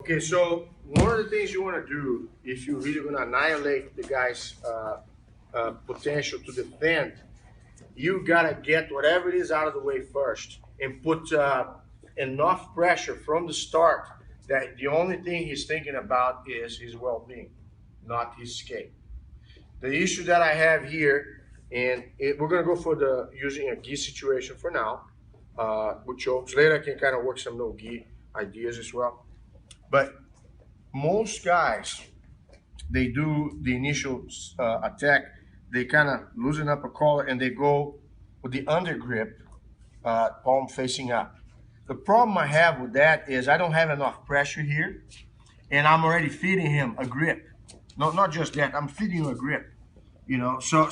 Okay, so one of the things you want to do if you're really going to annihilate the guy's potential to defend, you got to get whatever it is out of the way first and put enough pressure from the start that the only thing he's thinking about is his well-being, not his escape. The issue that I have here, and we're going to go for the using a gi situation for now with chokes. Later I can kind of work some no gi ideas as well. But most guys, they do the initial attack, they kind of loosen up a collar and they go with the under grip, palm facing up. The problem I have with that is I don't have enough pressure here, and I'm already feeding him a grip. No, not just that, I'm feeding him a grip. You know, so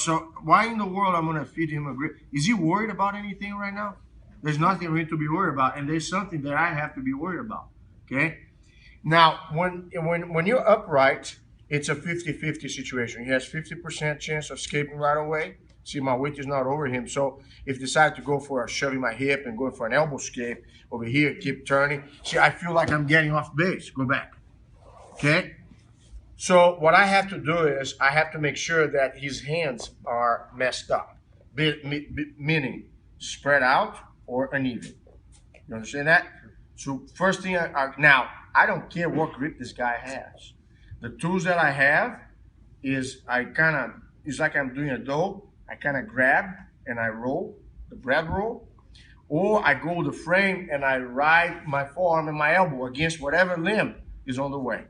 why in the world I'm gonna feed him a grip? Is he worried about anything right now? There's nothing for him to be worried about, and there's something that I have to be worried about. Okay. Now, when you're upright, it's a 50-50 situation. He has 50% chance of escaping right away. See, my weight is not over him. So if I decide to go for a shoving my hip and going for an elbow escape over here, keep turning. See, I feel like I'm getting off base. Go back. Okay? So what I have to do is I have to make sure that his hands are messed up, meaning spread out or uneven. You understand that? So first thing, now, I don't care what grip this guy has. The tools that I have is it's like I'm doing a dough. I kind of grab and I roll, the bread roll, or I go with the frame and I ride my forearm and my elbow against whatever limb is on the way.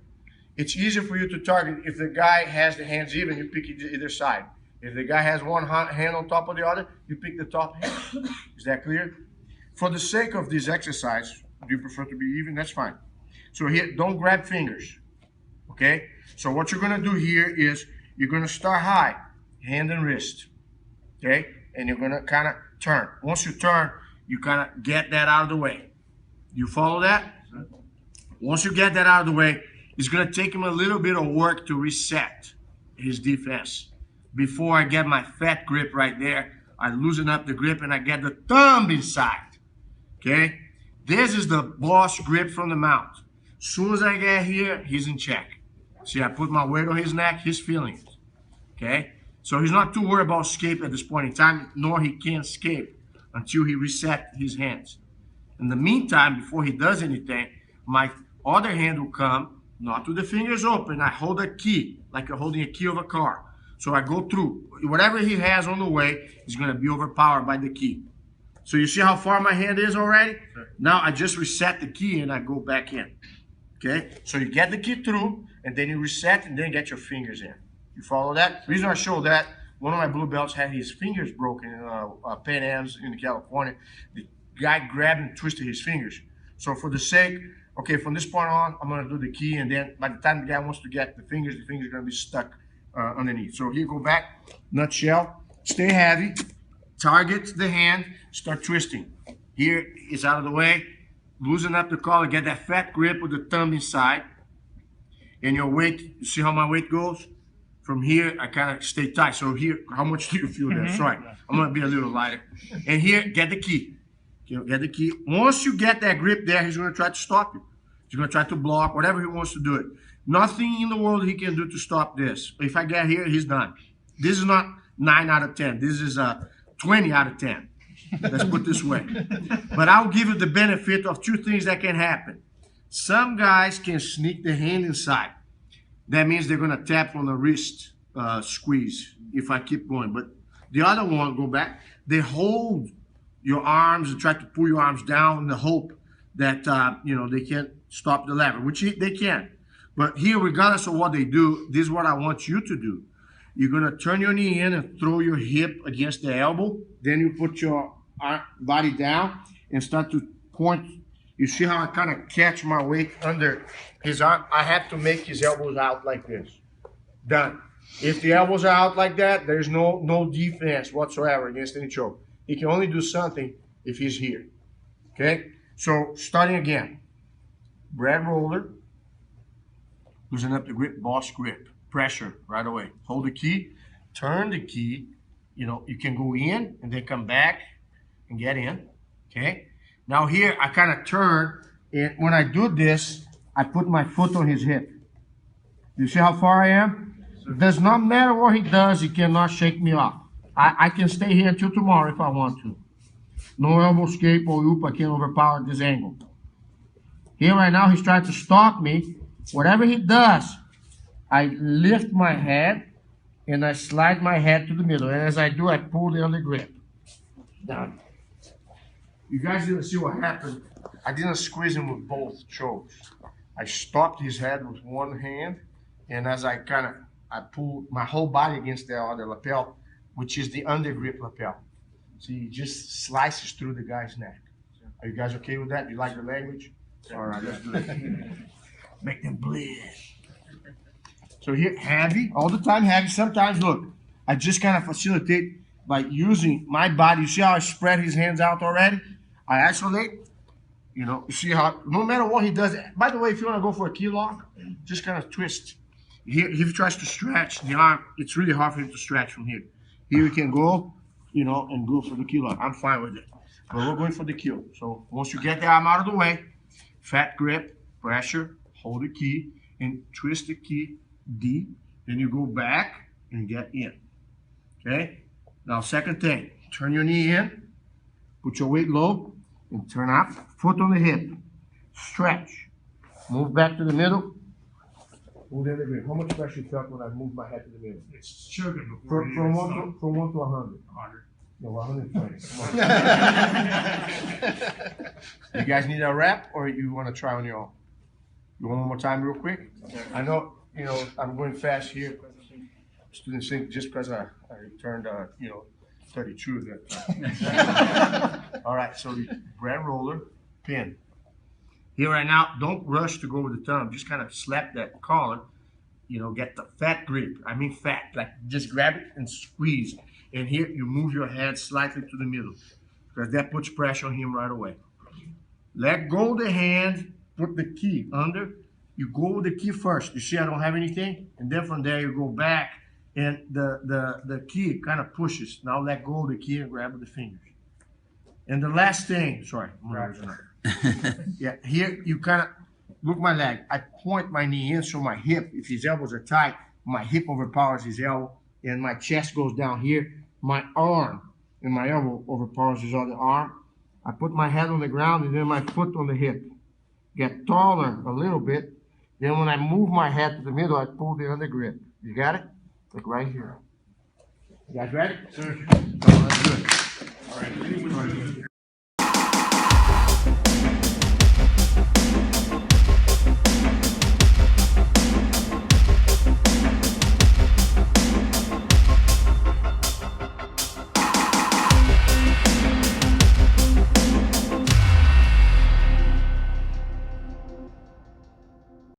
It's easier for you to target. If the guy has the hands even, you pick either side. If the guy has one hand on top of the other, you pick the top hand. Is that clear? For the sake of this exercise, do you prefer to be even? That's fine. So here, don't grab fingers, okay? So what you're gonna do here is you're gonna start high, hand and wrist, okay? And you're gonna kind of turn. Once you turn, you kind of get that out of the way. You follow that? Once you get that out of the way, it's gonna take him a little bit of work to reset his defense. Before I get my fat grip right there, I loosen up the grip and I get the thumb inside, okay? This is the boss grip from the mount. As soon as I get here, he's in check. See, I put my weight on his neck, he's feeling it, okay? So he's not too worried about escape at this point in time, nor he can't escape until he resets his hands. In the meantime, before he does anything, my other hand will come, not with the fingers open. I hold a key, like you're holding a key of a car. So I go through. Whatever he has on the way is going to be overpowered by the key. So you see how far my hand is already? Sure. Now I just reset the key and I go back in. Okay? So you get the key through, and then you reset, and then get your fingers in. You follow that? The reason I show that, one of my blue belts had his fingers broken in Pan Am's in California. The guy grabbed and twisted his fingers. So for the sake, okay, from this point on, I'm going to do the key, and then by the time the guy wants to get the fingers are going to be stuck underneath. So here, go back, nutshell, stay heavy, target the hand, start twisting. Here is out of the way, loosen up the collar, get that fat grip with the thumb inside, and your weight, you see how my weight goes? From here, I kind of stay tight. So here, how much do you feel there? Sorry, I'm going to be a little lighter. And here, get the key. Get the key. Once you get that grip there, he's going to try to stop you. He's going to try to block, whatever he wants to do it. Nothing in the world he can do to stop this. If I get here, he's done. This is not 9 out of 10. This is 20 out of 10. Let's put it this way. But I'll give you the benefit of two things that can happen. Some guys can sneak the hand inside. That means they're going to tap on the wrist squeeze if I keep going. But the other one, go back, they hold your arms and try to pull your arms down in the hope that, they can't stop the lever, which they can. But here, regardless of what they do, this is what I want you to do. You're going to turn your knee in and throw your hip against the elbow. Then you put your body down and start to point. You see how I kind of catch my weight under his arm? I have to make his elbows out like this. Done. If the elbows are out like that, there's no defense whatsoever against any choke. He can only do something if he's here. Okay? So, starting again. Bread roller. Loosen up the grip, boss grip. Pressure right away. Hold the key, turn the key. You can go in and then come back and get in. Okay? Now here, I kind of turn, and when I do this, I put my foot on his hip. You see how far I am? It does not matter what he does, he cannot shake me off. I can stay here until tomorrow if I want to. No elbow escape or oop, I can't overpower this angle. Here right now, he's trying to stop me. Whatever he does, I lift my head and I slide my head to the middle. And as I do, I pull the under grip. Down. You guys didn't see what happened. I didn't squeeze him with both chokes. I stopped his head with one hand, and as I pulled my whole body against the other lapel, which is the under grip lapel. See, he just slices through the guy's neck. Are you guys okay with that? You like the language? All right, let's do it. Make them bleed. So here, heavy, all the time heavy. Sometimes, look, I just kind of facilitate by using my body. You see how I spread his hands out already? I isolate. You know, you see how, no matter what he does. By the way, if you want to go for a key lock, just kind of twist. Here, if he tries to stretch the arm, it's really hard for him to stretch from here. Here we can go, you know, and go for the key lock. I'm fine with it. But we're going for the kill. So once you get the arm out of the way, fat grip, pressure, hold the key, and twist the key deep. Then you go back and get in. Okay? Now, second thing, turn your knee in, put your weight low, and turn up, foot on the hip. Stretch. Move back to the middle. Move the other grip. How much pressure you felt when I moved my head to the middle? It's sugar From 1 to 100. 100. No, 120. You guys need a rep, or you want to try on your own? You want one more time real quick? I know, you know, I'm going fast here. Students think just because I turned, 32 that time. All right, so bread roller, pin. Here right now, don't rush to go with the thumb. Just kind of slap that collar, you know, get the fat grip. I mean fat, like just grab it and squeeze. And here you move your head slightly to the middle because that puts pressure on him right away. Let go of the hand, put the key under. You go with the key first. You see I don't have anything? And then from there you go back and the key kind of pushes. Now let go of the key and grab with the fingers. And the last thing, yeah, here you kind of, look my leg. I point my knee in so my hip, if his elbows are tight, my hip overpowers his elbow and my chest goes down here. My arm and my elbow overpowers his other arm. I put my head on the ground and then my foot on the hip. Get taller a little bit. Then when I move my head to the middle, I pull the under grip. You got it? Like right here. You guys ready? Sir. Oh, that's good. All right.